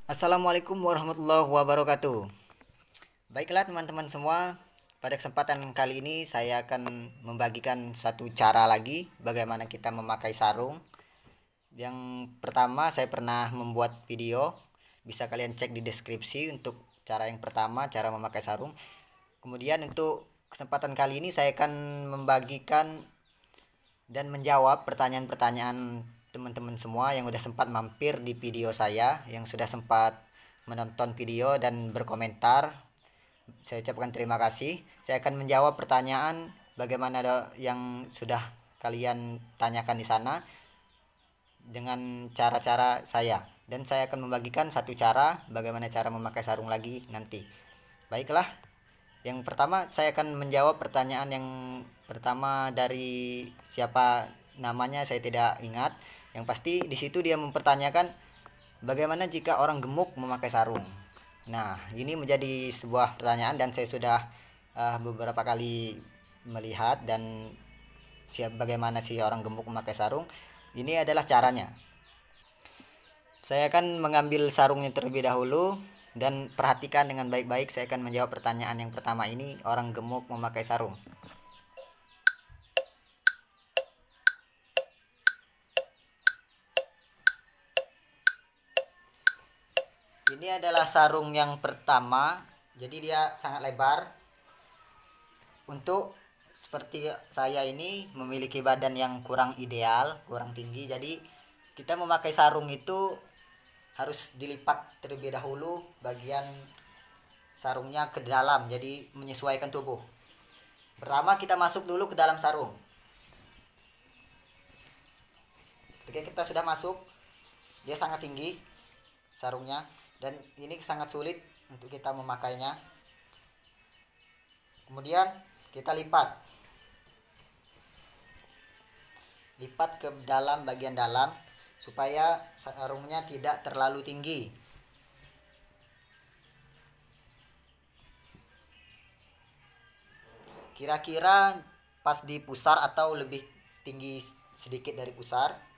Assalamualaikum warahmatullahi wabarakatuh. Baiklah teman-teman semua, pada kesempatan kali ini saya akan membagikan satu cara lagi bagaimana kita memakai sarung. Yang pertama saya pernah membuat video, bisa kalian cek di deskripsi untuk cara yang pertama, cara memakai sarung. Kemudian untuk kesempatan kali ini saya akan membagikan dan menjawab pertanyaan-pertanyaan teman-teman semua yang sudah sempat mampir di video saya, yang sudah sempat menonton video dan berkomentar. Saya ucapkan terima kasih. Saya akan menjawab pertanyaan bagaimana yang sudah kalian tanyakan di sana dengan cara-cara saya. Dan saya akan membagikan satu cara bagaimana cara memakai sarung lagi nanti. Baiklah, yang pertama saya akan menjawab pertanyaan yang pertama dari siapa namanya saya tidak ingat. Yang pasti di situ dia mempertanyakan bagaimana jika orang gemuk memakai sarung. Nah, ini menjadi sebuah pertanyaan dan saya sudah beberapa kali melihat dan bagaimana sih orang gemuk memakai sarung. Ini adalah caranya. Saya akan mengambil sarungnya terlebih dahulu dan perhatikan dengan baik-baik. Saya akan menjawab pertanyaan yang pertama ini, orang gemuk memakai sarung. Ini adalah sarung yang pertama. Jadi dia sangat lebar. Untuk seperti saya ini memiliki badan yang kurang ideal, kurang tinggi. Jadi kita memakai sarung itu harus dilipat terlebih dahulu bagian sarungnya ke dalam, jadi menyesuaikan tubuh. Pertama kita masuk dulu ke dalam sarung. Ketika kita sudah masuk, dia sangat tinggi sarungnya dan ini sangat sulit untuk kita memakainya. Kemudian kita lipat ke dalam, bagian dalam, supaya sarungnya tidak terlalu tinggi. Kira-kira pas di pusar atau lebih tinggi sedikit dari pusar.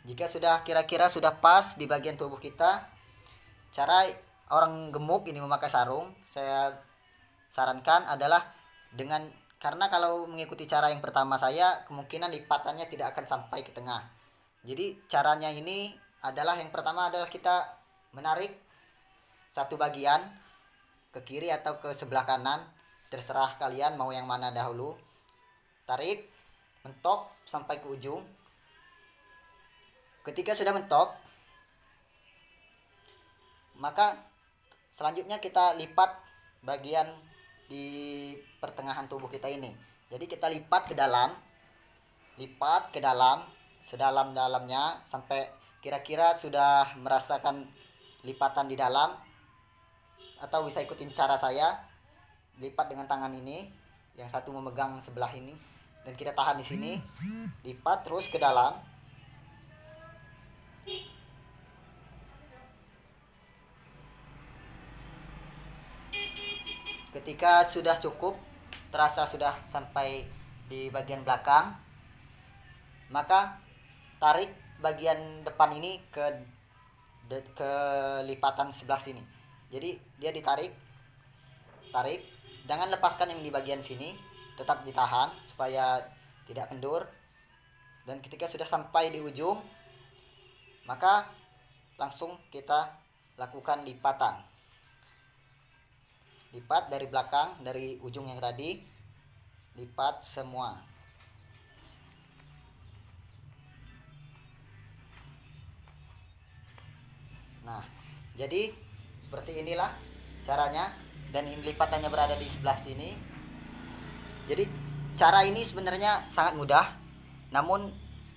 Jika sudah kira-kira sudah pas di bagian tubuh kita, cara orang gemuk ini memakai sarung, saya sarankan adalah dengan, karena kalau mengikuti cara yang pertama saya, kemungkinan lipatannya tidak akan sampai ke tengah. Jadi caranya ini adalah, yang pertama adalah kita menarik satu bagian ke kiri atau ke sebelah kanan, terserah kalian mau yang mana dahulu. Tarik, mentok sampai ke ujung. Ketika sudah mentok, maka selanjutnya kita lipat bagian di pertengahan tubuh kita ini. Jadi kita lipat ke dalam sedalam-dalamnya sampai kira-kira sudah merasakan lipatan di dalam, atau bisa ikutin cara saya. Lipat dengan tangan ini, yang satu memegang sebelah ini dan kita tahan di sini. Lipat terus ke dalam. Ketika sudah cukup, terasa sudah sampai di bagian belakang, maka tarik bagian depan ini ke lipatan sebelah sini. Jadi dia ditarik, jangan lepaskan yang di bagian sini, tetap ditahan supaya tidak kendur. Dan ketika sudah sampai di ujung, maka langsung kita lakukan lipatan. Lipat dari belakang, dari ujung yang tadi, lipat semua. Nah, jadi seperti inilah caranya, dan lipatannya berada di sebelah sini. Jadi cara ini sebenarnya sangat mudah, namun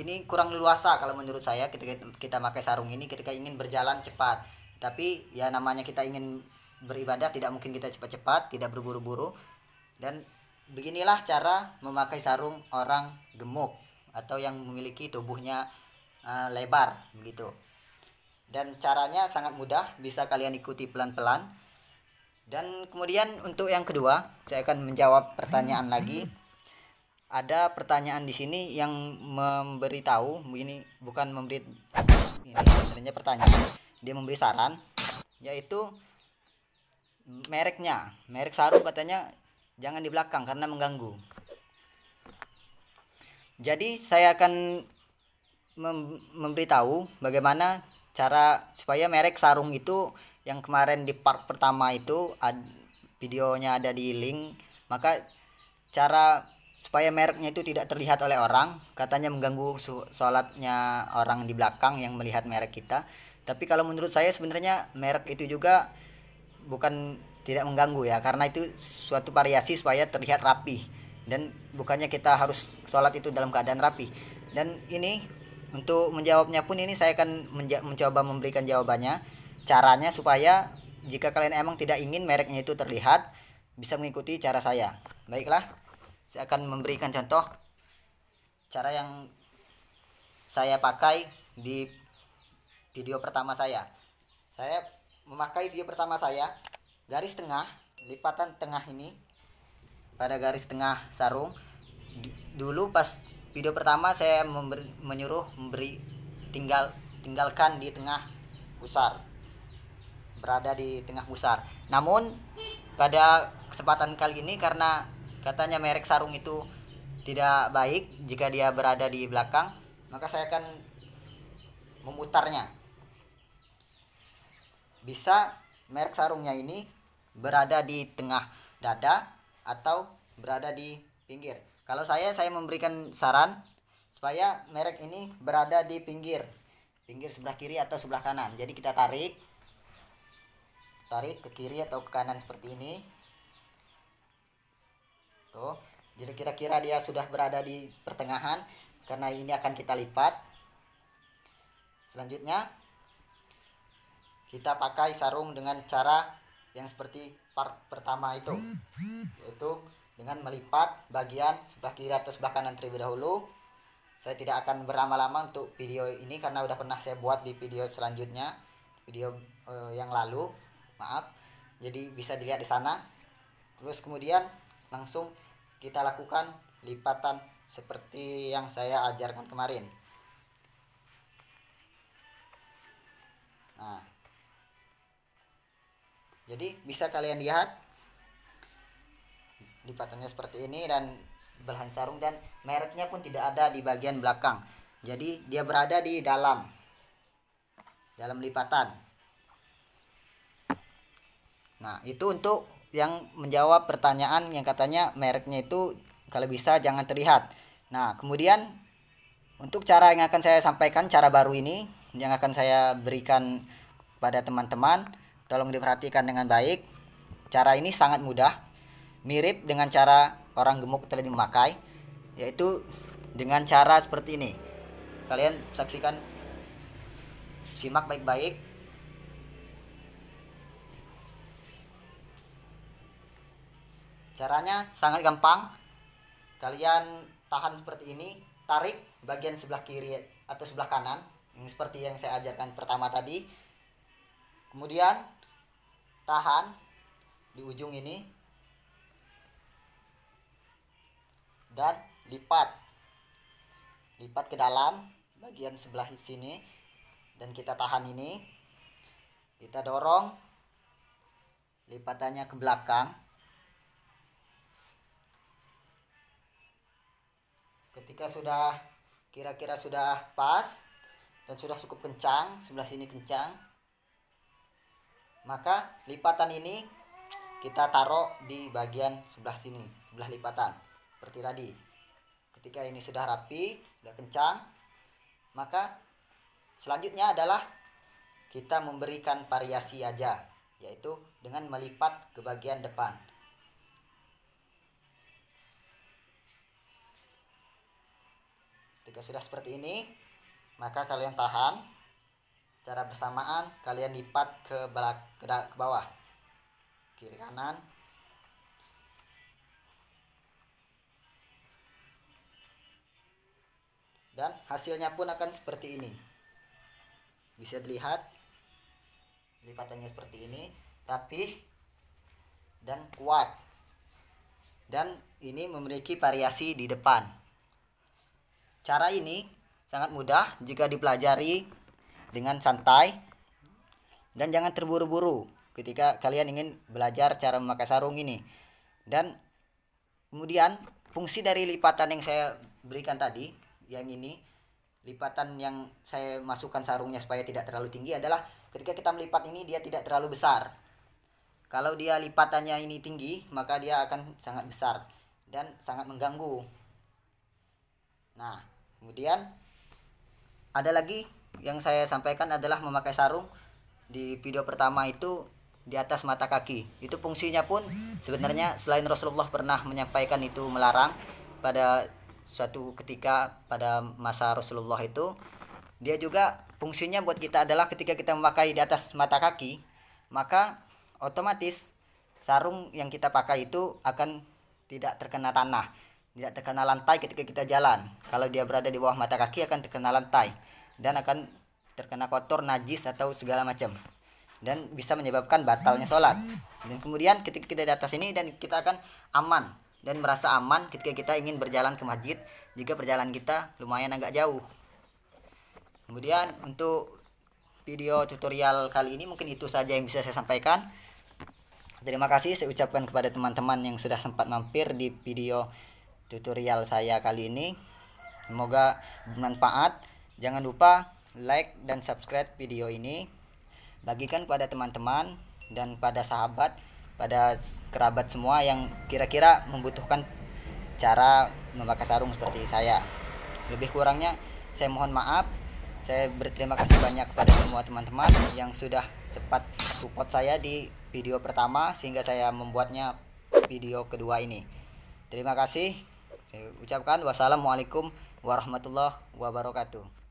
ini kurang leluasa kalau menurut saya ketika kita pakai sarung ini ketika ingin berjalan cepat. Tapi ya namanya kita ingin beribadah, tidak mungkin kita cepat-cepat, tidak berburu-buru. Dan beginilah cara memakai sarung orang gemuk atau yang memiliki tubuhnya lebar begitu. dan caranya sangat mudah, bisa kalian ikuti pelan-pelan. Dan kemudian untuk yang kedua, saya akan menjawab pertanyaan lagi. Ada pertanyaan di sini yang memberitahu, ini bukan memberi, ini sebenarnya pertanyaan, dia memberi saran, yaitu merek sarung katanya jangan di belakang karena mengganggu. Jadi saya akan memberitahu bagaimana cara supaya merek sarung itu yang kemarin di part pertama itu videonya ada di link. Maka cara supaya mereknya itu tidak terlihat oleh orang, katanya mengganggu sholatnya orang di belakang yang melihat merek kita. Tapi kalau menurut saya sebenarnya merek itu juga bukan tidak mengganggu ya, karena itu suatu variasi supaya terlihat rapi, dan bukannya kita harus sholat itu dalam keadaan rapi. Dan ini untuk menjawabnya pun ini saya akan mencoba memberikan jawabannya, caranya supaya jika kalian emang tidak ingin mereknya itu terlihat, bisa mengikuti cara saya. Baiklah, saya akan memberikan contoh cara yang saya pakai di video pertama saya. Saya memakai video pertama saya garis tengah, lipatan tengah ini pada garis tengah sarung. Dulu pas video pertama saya menyuruh tinggalkan di tengah pusar, berada di tengah pusar. Namun pada kesempatan kali ini, karena katanya merek sarung itu tidak baik jika dia berada di belakang, maka saya akan memutarnya. Bisa merek sarungnya ini berada di tengah dada atau berada di pinggir. Kalau saya memberikan saran supaya merek ini berada di pinggir sebelah kiri atau sebelah kanan. Jadi kita tarik ke kiri atau ke kanan seperti ini. Tuh, jadi kira-kira dia sudah berada di pertengahan, karena ini akan kita lipat. Selanjutnya kita pakai sarung dengan cara yang seperti part pertama itu, yaitu dengan melipat bagian sebelah kiri atau sebelah kanan terlebih dahulu. Saya tidak akan berlama-lama untuk video ini karena udah pernah saya buat di video selanjutnya, video yang lalu, maaf. Jadi bisa dilihat di sana. Terus kemudian langsung kita lakukan lipatan seperti yang saya ajarkan kemarin. Nah, jadi bisa kalian lihat lipatannya seperti ini, dan belahan sarung, dan mereknya pun tidak ada di bagian belakang. Jadi dia berada di dalam lipatan. Nah, itu untuk yang menjawab pertanyaan yang katanya mereknya itu kalau bisa jangan terlihat. Nah, kemudian untuk cara yang akan saya sampaikan, cara baru ini yang akan saya berikan pada teman-teman, tolong diperhatikan dengan baik. Cara ini sangat mudah, mirip dengan cara orang gemuk tadi memakai, yaitu dengan cara seperti ini. Kalian saksikan, simak baik-baik. Caranya sangat gampang. Kalian tahan seperti ini, tarik bagian sebelah kiri atau sebelah kanan, yang seperti yang saya ajarkan pertama tadi. Kemudian tahan di ujung ini dan lipat ke dalam bagian sebelah sini, dan kita tahan ini, kita dorong lipatannya ke belakang. Ketika sudah kira-kira sudah pas dan sudah cukup kencang, sebelah sini kencang, maka lipatan ini kita taruh di bagian sebelah sini, sebelah lipatan seperti tadi. Ketika ini sudah rapi, sudah kencang, maka selanjutnya adalah kita memberikan variasi aja, yaitu dengan melipat ke bagian depan. Ketika sudah seperti ini, maka kalian tahan secara bersamaan, kalian lipat ke bawah, kiri kanan. Dan hasilnya pun akan seperti ini. Bisa dilihat lipatannya seperti ini, rapih dan kuat. Dan ini memiliki variasi di depan. Cara ini sangat mudah jika dipelajari dengan santai dan jangan terburu-buru ketika kalian ingin belajar cara memakai sarung ini. Dan kemudian fungsi dari lipatan yang saya berikan tadi, yang ini lipatan yang saya masukkan sarungnya supaya tidak terlalu tinggi adalah ketika kita melipat ini dia tidak terlalu besar. Kalau dia lipatannya ini tinggi, maka dia akan sangat besar dan sangat mengganggu. Nah, kemudian ada lagi yang saya sampaikan adalah memakai sarung di video pertama itu di atas mata kaki. Itu fungsinya pun sebenarnya selain Rasulullah pernah menyampaikan itu melarang pada suatu ketika pada masa Rasulullah itu, dia juga fungsinya buat kita adalah ketika kita memakai di atas mata kaki, maka otomatis sarung yang kita pakai itu akan tidak terkena tanah, tidak terkena lantai ketika kita jalan. Kalau dia berada di bawah mata kaki akan terkena lantai dan akan terkena kotor, najis atau segala macam, dan bisa menyebabkan batalnya sholat. Dan kemudian ketika kita di atas ini dan kita akan aman dan merasa aman ketika kita ingin berjalan ke masjid jika perjalanan kita lumayan agak jauh. Kemudian untuk video tutorial kali ini mungkin itu saja yang bisa saya sampaikan. Terima kasih saya ucapkan kepada teman-teman yang sudah sempat mampir di video tutorial saya kali ini. Semoga bermanfaat. Jangan lupa like dan subscribe video ini. Bagikan kepada teman-teman dan pada sahabat, pada kerabat semua yang kira-kira membutuhkan cara memakai sarung seperti saya. Lebih kurangnya saya mohon maaf. Saya berterima kasih banyak kepada semua teman-teman yang sudah sempat support saya di video pertama sehingga saya membuatnya video kedua ini. Terima kasih. Saya ucapkan wassalamualaikum warahmatullahi wabarakatuh.